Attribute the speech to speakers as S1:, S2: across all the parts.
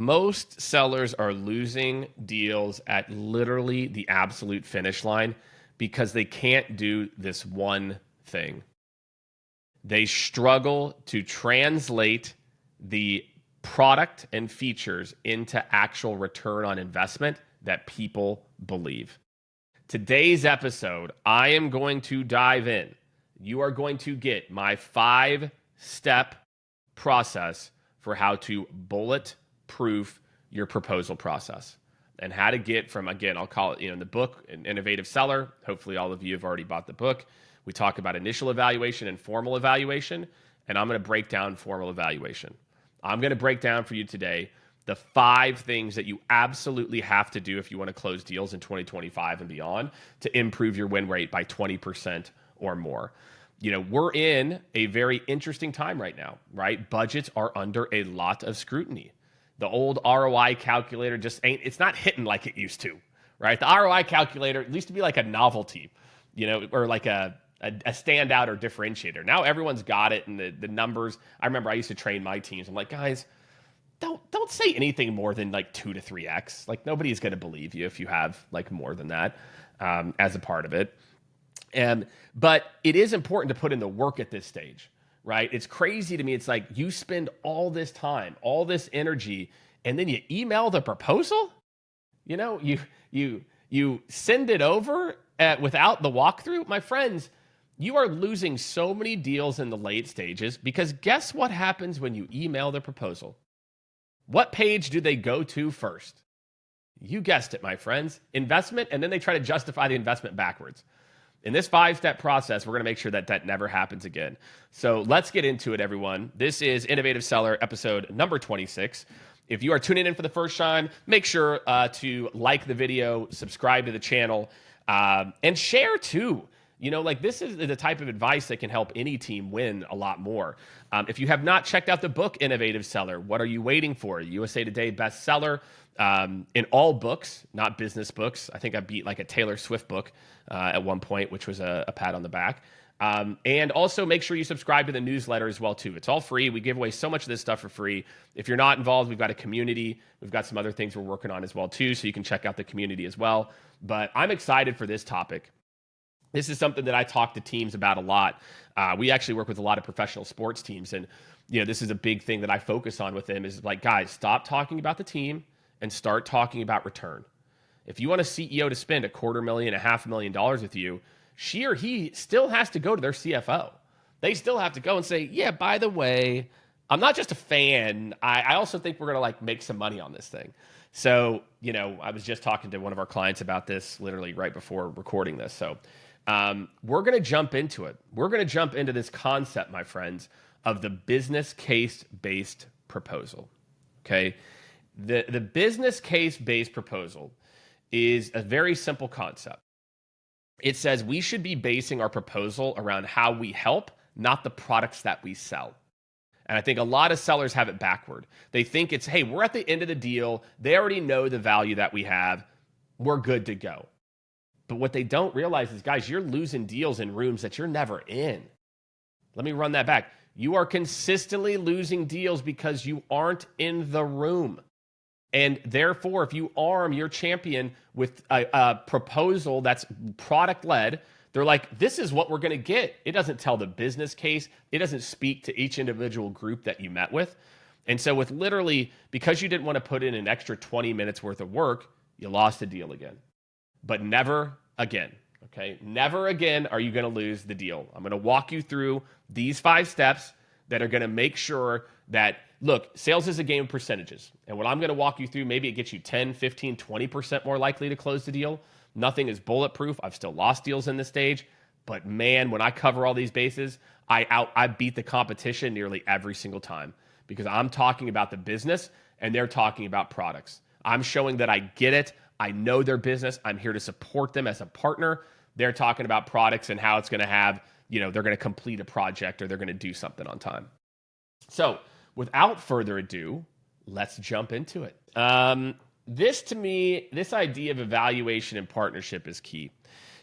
S1: Most sellers are losing deals at literally the absolute finish line because they can't do this one thing. They struggle to translate the product and features into actual return on investment that people believe. Today's episode, I am going to dive in. You are going to get my 5-step process for how to bulletproof your proposal process and how to get from, again, I'll call it, in the book, An Innovative Seller. Hopefully all of you have already bought the book. We talk about initial evaluation and formal evaluation, and I'm going to break down formal evaluation. I'm going to break down for you today the 5 things that you absolutely have to do if you want to close deals in 2025 and beyond to improve your win rate by 20% or more. We're in a very interesting time right now, right? Budgets are under a lot of scrutiny. The old ROI calculator it's not hitting like it used to, right? The ROI calculator used to be like a novelty, or like a standout or differentiator. Now everyone's got it, and the numbers. I remember I used to train my teams. I'm like, guys, don't say anything more than like 2 to 3x. Like, nobody's going to believe you if you have like more than that as a part of it. But it is important to put in the work at this stage, right? It's crazy to me. It's like you spend all this time, all this energy, and then you email the proposal. You send it over without the walkthrough. My friends, you are losing so many deals in the late stages because guess what happens when you email the proposal? What page do they go to first? You guessed it, my friends. Investment, and then they try to justify the investment backwards. In this 5-step process, we're going to make sure that that never happens again. So let's get into it, everyone. This is Innovative Seller episode number 26. If you are tuning in for the first time, make sure to like the video, subscribe to the channel, and share too. This is the type of advice that can help any team win a lot more. If you have not checked out the book, Innovative Seller, what are you waiting for? USA Today bestseller in all books, not business books. I think I beat like a Taylor Swift book at one point, which was a pat on the back. And also make sure you subscribe to the newsletter as well too. It's all free. We give away so much of this stuff for free. If you're not involved, we've got a community. We've got some other things we're working on as well too, so you can check out the community as well. But I'm excited for this topic. This is something that I talk to teams about a lot. We actually work with a lot of professional sports teams, and this is a big thing that I focus on with them is like, guys, stop talking about the team and start talking about return. If you want a CEO to spend $250,000, $500,000 with you, she or he still has to go to their CFO. They still have to go and say, yeah, by the way, I'm not just a fan. I also think we're going to make some money on this thing. So, I was just talking to one of our clients about this literally right before recording this. So we're going to jump into it. We're going to jump into this concept, my friends, of the business case-based proposal. Okay. The business case-based proposal is a very simple concept. It says we should be basing our proposal around how we help, not the products that we sell. And I think a lot of sellers have it backward. They think it's, hey, we're at the end of the deal. They already know the value that we have. We're good to go. But what they don't realize is, guys, you're losing deals in rooms that you're never in. Let me run that back. You are consistently losing deals because you aren't in the room. And therefore, if you arm your champion with a proposal that's product-led, they're like, this is what we're going to get. It doesn't tell the business case. It doesn't speak to each individual group that you met with. And so with literally, because you didn't want to put in an extra 20 minutes worth of work, you lost a deal again. But never again, okay? Never again are you going to lose the deal. I'm going to walk you through these 5 steps that are going to make sure that, look, sales is a game of percentages. And what I'm going to walk you through, maybe it gets you 10, 15, 20% more likely to close the deal. Nothing is bulletproof. I've still lost deals in this stage. But man, when I cover all these bases, I beat the competition nearly every single time because I'm talking about the business and they're talking about products. I'm showing that I get it. I know their business. I'm here to support them as a partner. They're talking about products and how it's going to have, they're going to complete a project or they're going to do something on time. So without further ado, let's jump into it. To me, this idea of evaluation and partnership is key.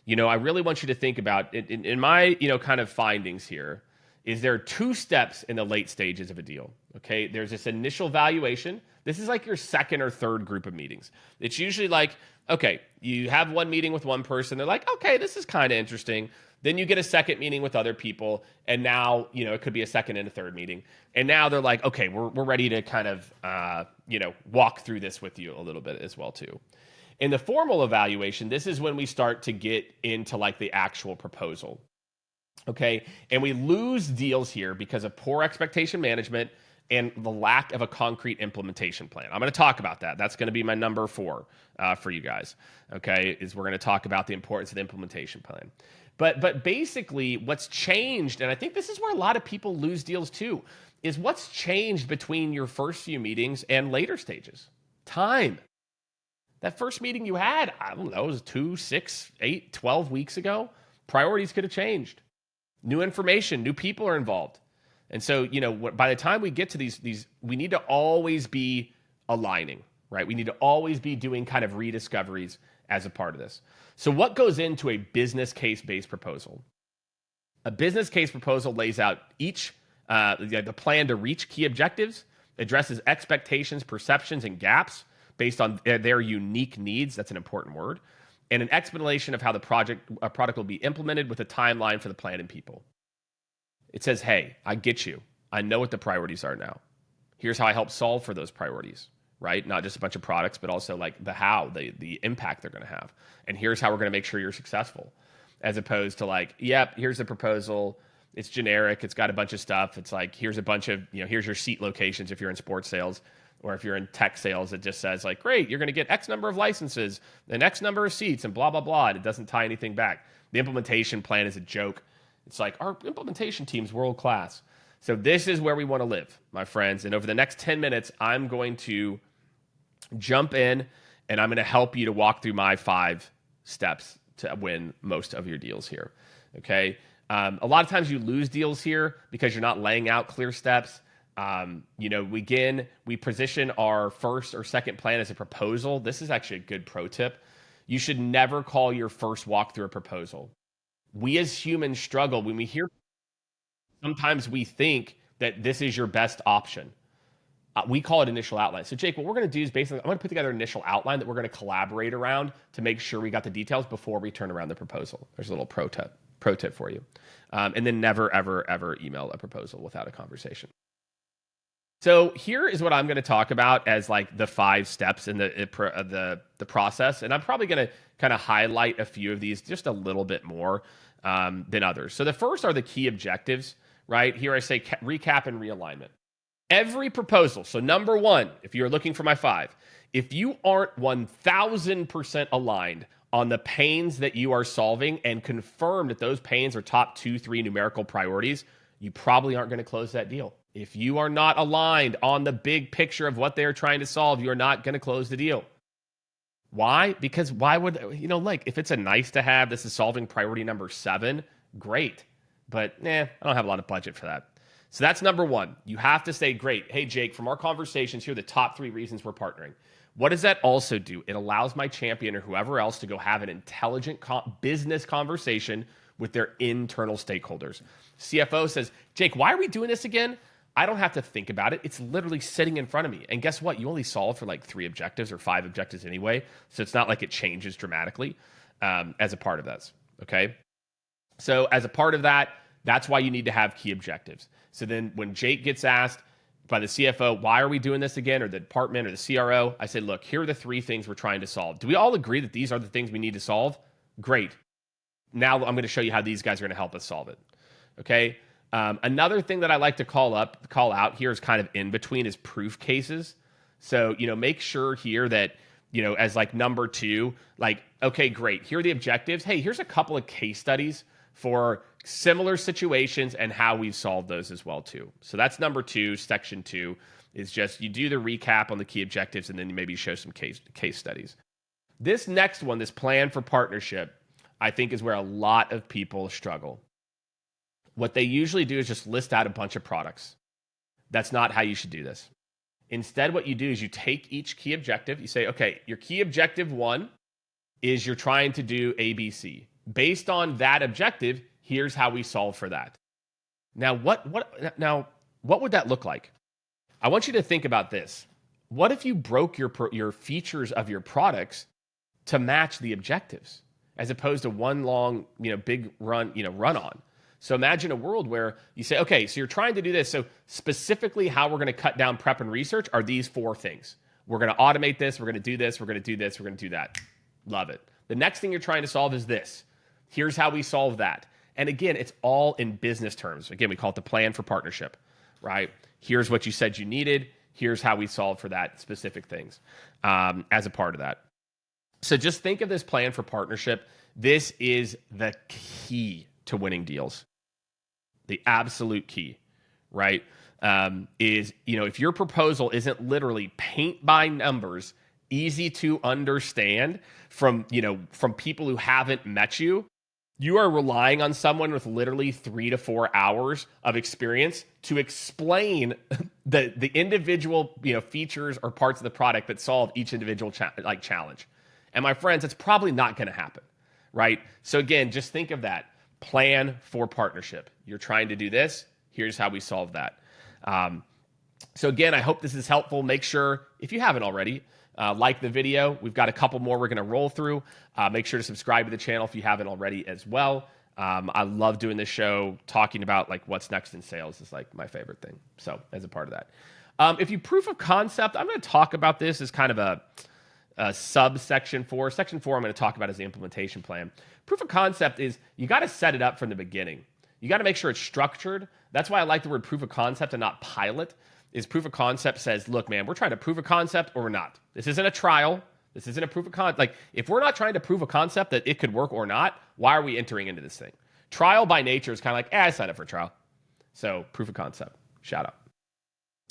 S1: I really want you to think about in my, kind of findings here is there are 2 steps in the late stages of a deal. Okay, there's this initial valuation. This is like your second or third group of meetings. It's usually like, okay, you have one meeting with one person. They're like, okay, this is kind of interesting. Then you get a second meeting with other people, and now it could be a second and a third meeting, and now they're like, okay, we're ready to kind of walk through this with you a little bit as well too. In the formal evaluation, this is when we start to get into like the actual proposal. Okay, and we lose deals here because of poor expectation management and the lack of a concrete implementation plan. I'm going to talk about that. That's going to be my number 4 for you guys. Okay, is we're going to talk about the importance of the implementation plan. But basically, what's changed, and I think this is where a lot of people lose deals too, is what's changed between your first few meetings and later stages. Time. That first meeting you had, I don't know, it was 2, 6, 8, 12 weeks ago. Priorities could have changed. New information, new people are involved. And so, by the time we get to these, we need to always be aligning, right? We need to always be doing kind of rediscoveries as a part of this. So what goes into a business case-based proposal? A business case proposal lays out the plan to reach key objectives, addresses expectations, perceptions, and gaps based on their unique needs. That's an important word. And an explanation of how the product will be implemented with a timeline for the plan and people. It says, hey, I get you. I know what the priorities are now. Here's how I help solve for those priorities, right? Not just a bunch of products, but also like the how, the impact they're going to have. And here's how we're going to make sure you're successful. As opposed to like, yep, here's the proposal. It's generic. It's got a bunch of stuff. It's like, here's a bunch of, here's your seat locations if you're in sports sales. Or if you're in tech sales, it just says like, great, you're going to get X number of licenses and X number of seats and blah, blah, blah. And it doesn't tie anything back. The implementation plan is a joke. It's like, our implementation team's world class. So this is where we want to live, my friends. And over the next 10 minutes, I'm going to jump in and I'm going to help you to walk through my 5 steps to win most of your deals here. Okay. A lot of times you lose deals here because you're not laying out clear steps. We position our first or second plan as a proposal. This is actually a good pro tip. You should never call your first walkthrough a proposal. We as humans struggle when we hear, sometimes we think that this is your best option. We call it initial outline. So Jake, what we're going to do is basically, I'm going to put together an initial outline that we're going to collaborate around to make sure we got the details before we turn around the proposal. There's a little pro tip for you. And then never, ever, ever email a proposal without a conversation. So here is what I'm going to talk about as like the 5 steps in the process. And I'm probably going to kind of highlight a few of these just a little bit more than others. So the first are the key objectives, right? Here I say recap and realignment. Every proposal. So number 1, if you're looking for my 5, if you aren't 1000% aligned on the pains that you are solving and confirm that those pains are top 2, 3 numerical priorities, you probably aren't going to close that deal. If you are not aligned on the big picture of what they're trying to solve, you're not going to close the deal. Why? Because why would, like if it's a nice to have, this is solving priority number 7, great. But I don't have a lot of budget for that. So that's number 1. You have to say, great. Hey, Jake, from our conversations, here are the top 3 reasons we're partnering. What does that also do? It allows my champion or whoever else to go have an intelligent business conversation with their internal stakeholders. CFO says, Jake, why are we doing this again? I don't have to think about it. It's literally sitting in front of me. And guess what? You only solve for like 3 objectives or 5 objectives anyway. So it's not like it changes dramatically as a part of this. Okay. So as a part of that, that's why you need to have key objectives. So then when Jake gets asked by the CFO, why are we doing this again? Or the department or the CRO, I say, look, here are the 3 things we're trying to solve. Do we all agree that these are the things we need to solve? Great. Now I'm going to show you how these guys are going to help us solve it. Okay. Another thing that I like to call out here is kind of in between is proof cases. So, make sure here that, as like number 2, like, okay, great. Here are the objectives. Hey, here's a couple of case studies for similar situations and how we've solved those as well too. So that's number 2, section 2 is just you do the recap on the key objectives and then you maybe show some case studies. This next one, this plan for partnership, I think is where a lot of people struggle. What they usually do is just list out a bunch of products. That's not how you should do this. Instead, what you do is you take each key objective. You say, okay, your key objective 1 is you're trying to do ABC. Based on that objective, here's how we solve for that. Now, what would that look like? I want you to think about this. What if you broke your features of your products to match the objectives, as opposed to one long, big run on? So imagine a world where you say, okay, so you're trying to do this. So specifically how we're going to cut down prep and research are these 4 things. We're going to automate this. We're going to do this. We're going to do this. We're going to do that. Love it. The next thing you're trying to solve is this. Here's how we solve that. And again, it's all in business terms. Again, we call it the plan for partnership, right? Here's what you said you needed. Here's how we solve for that specific things as a part of that. So just think of this plan for partnership. This is the key to winning deals. The absolute key, right? Is, if your proposal isn't literally paint by numbers, easy to understand from people who haven't met you, you are relying on someone with literally 3 to 4 hours of experience to explain the individual features or parts of the product that solve each individual challenge. And my friends, it's probably not going to happen, right? So again, just think of that. Plan for partnership. You're trying to do this. Here's how we solve that. So again, I hope this is helpful. Make sure, if you haven't already, like the video. We've got a couple more we're going to roll through. Make sure to subscribe to the channel if you haven't already as well. I love doing this show. Talking about what's next in sales is my favorite thing. So as a part of that, if you proof of concept, I'm going to talk about this as kind of a subsection 4. Section 4 I'm going to talk about is the implementation plan. Proof of concept is you got to set it up from the beginning. You got to make sure it's structured. That's why I like the word proof of concept and not pilot. Is proof of concept says, look, man, we're trying to prove a concept or we're not. This isn't a trial. This isn't a proof of concept. If we're not trying to prove a concept that it could work or not, why are we entering into this thing? Trial by nature is kind of I signed up for trial. So proof of concept, shout out.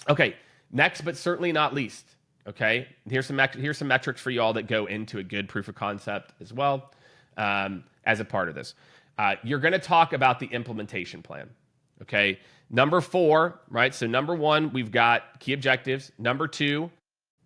S1: Okay, next but certainly not least. Okay, here's some metrics for you all that go into a good proof of concept as well as a part of this. You're going to talk about the implementation plan. Okay, number 4, right? So number 1, we've got key objectives. Number 2,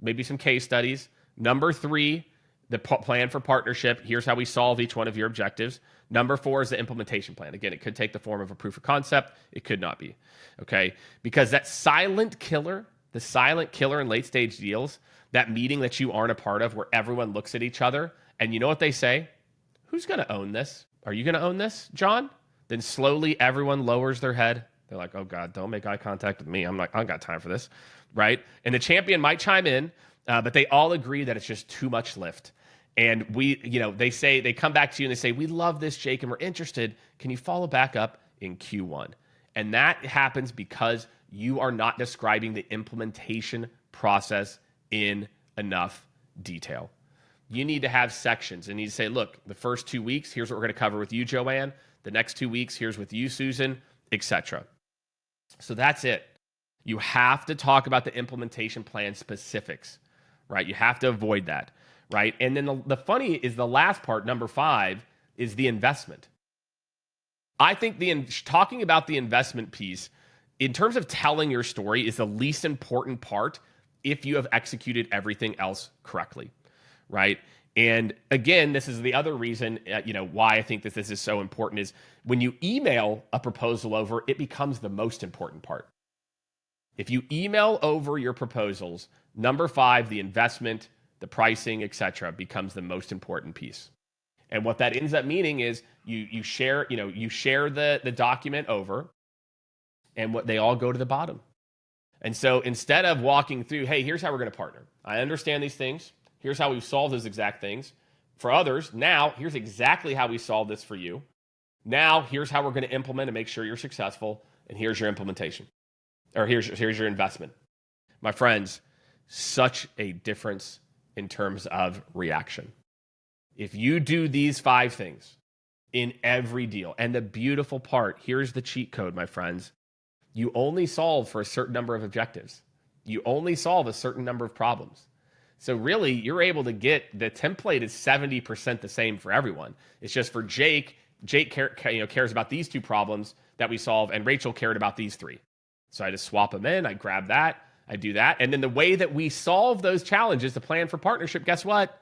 S1: maybe some case studies. Number 3, the plan for partnership. Here's how we solve each one of your objectives. Number 4 is the implementation plan. Again, it could take the form of a proof of concept. It could not be. Okay, because that silent killer, the silent killer in late stage deals, that meeting that you aren't a part of where everyone looks at each other and you know what they say? Who's going to own this? Are you going to own this, John? Then slowly everyone lowers their head. They're like, oh God, don't make eye contact with me. I don't got time for this, right? And the champion might chime in, but they all agree that it's just too much lift. And they come back to you and they say, we love this, Jake, and we're interested. Can you follow back up in Q1? And that happens because you are not describing the implementation process in enough detail. You need to have sections and you need to say, look, the first 2 weeks, here's what we're going to cover with you, Joanne. The next 2 weeks, here's with you, Susan, etc. So that's it. You have to talk about the implementation plan specifics, right? You have to avoid that, right? And then the funny is the last part, number 5, is the investment. I think talking about the investment piece, in terms of telling your story, is the least important part if you have executed everything else correctly, right? And again, this is the other reason, why I think that this is so important is when you email a proposal over, it becomes the most important part. If you email over your proposals, number 5, the investment, the pricing, etc., becomes the most important piece. And what that ends up meaning is you share the document over, and what they all go to the bottom. And so instead of walking through, hey, here's how we're going to partner. I understand these things. Here's how we've solved those exact things. For others, now here's exactly how we solve this for you. Now here's how we're going to implement and make sure you're successful. And here's your implementation. Or here's your investment. My friends, such a difference in terms of reaction. If you do these 5 things in every deal, and the beautiful part, here's the cheat code, my friends. You only solve for a certain number of objectives. You only solve a certain number of problems. So really, you're able to get, the template is 70% the same for everyone. It's just for Jake cares about these 2 problems that we solve, and Rachel cared about these 3. So I just swap them in, I grab that, I do that. And then the way that we solve those challenges, the plan for partnership, guess what?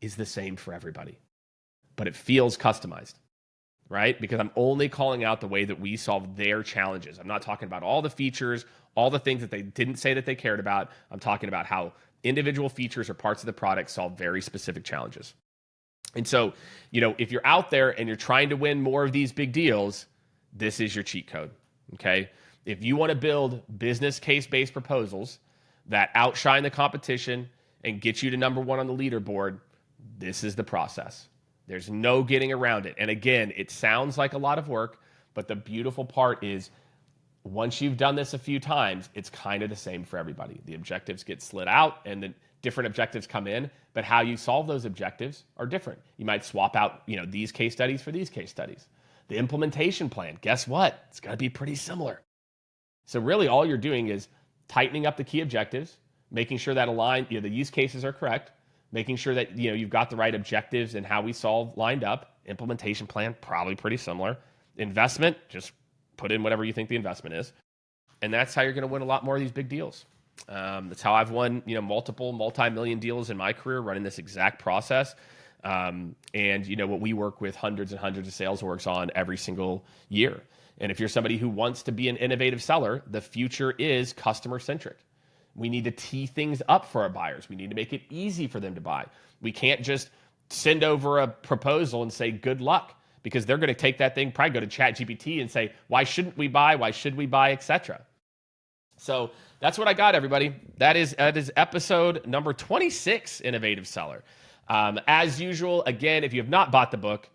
S1: Is the same for everybody. But it feels customized, right? Because I'm only calling out the way that we solve their challenges. I'm not talking about all the features, all the things that they didn't say that they cared about. I'm talking about how individual features or parts of the product solve very specific challenges. And so, if you're out there and you're trying to win more of these big deals, this is your cheat code, okay? If you want to build business case-based proposals that outshine the competition and get you to number one on the leaderboard, this is the process. There's no getting around it. And again, it sounds like a lot of work, but the beautiful part is once you've done this a few times, it's kind of the same for everybody. The objectives get slid out and the different objectives come in, but how you solve those objectives are different. You might swap out, these case studies for these case studies. The implementation plan, guess what? It's going to be pretty similar. So really all you're doing is tightening up the key objectives, making sure that the use cases are correct, making sure that you've got the right objectives and how we solve lined up. Implementation plan, probably pretty similar. Investment, just put in whatever you think the investment is. And that's how you're going to win a lot more of these big deals. That's how I've won multiple multi-million deals in my career running this exact process. And what we work with hundreds and hundreds of sales orgs on every single year. And if you're somebody who wants to be an innovative seller, the future is customer centric. We need to tee things up for our buyers. We need to make it easy for them to buy. We can't just send over a proposal and say good luck, because they're going to take that thing, probably go to ChatGPT and say, why shouldn't we buy? Why should we buy, etc. So that's what I got, everybody. That is episode number 26, Innovative Seller. As usual, again, if you have not bought the book,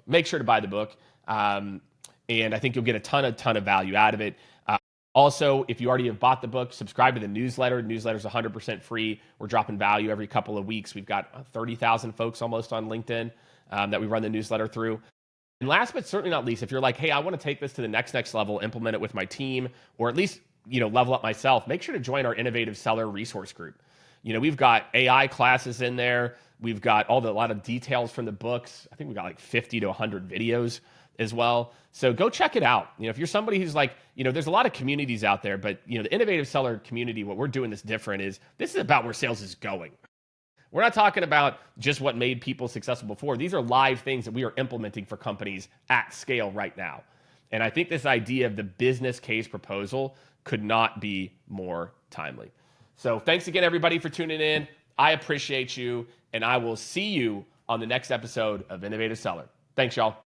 S1: make sure to buy the book. And I think you'll get a ton of value out of it. Also, if you already have bought the book, subscribe to the newsletter. The newsletter is 100% free. We're dropping value every couple of weeks. We've got 30,000 folks almost on LinkedIn that we run the newsletter through. And last but certainly not least, if you're like, hey, I want to take this to the next level, implement it with my team, or at least level up myself, make sure to join our Innovative Seller resource group. We've got AI classes in there. We've got a lot of details from the books. I think we've got like 50 to 100 videos as well. So go check it out. If you're somebody who's like, there's a lot of communities out there, but the Innovative Seller community, what we're doing this different is this is about where sales is going. We're not talking about just what made people successful before. These are live things that we are implementing for companies at scale right now. And I think this idea of the business case proposal could not be more timely. So thanks again, everybody, for tuning in. I appreciate you, and I will see you on the next episode of Innovative Seller. Thanks, y'all.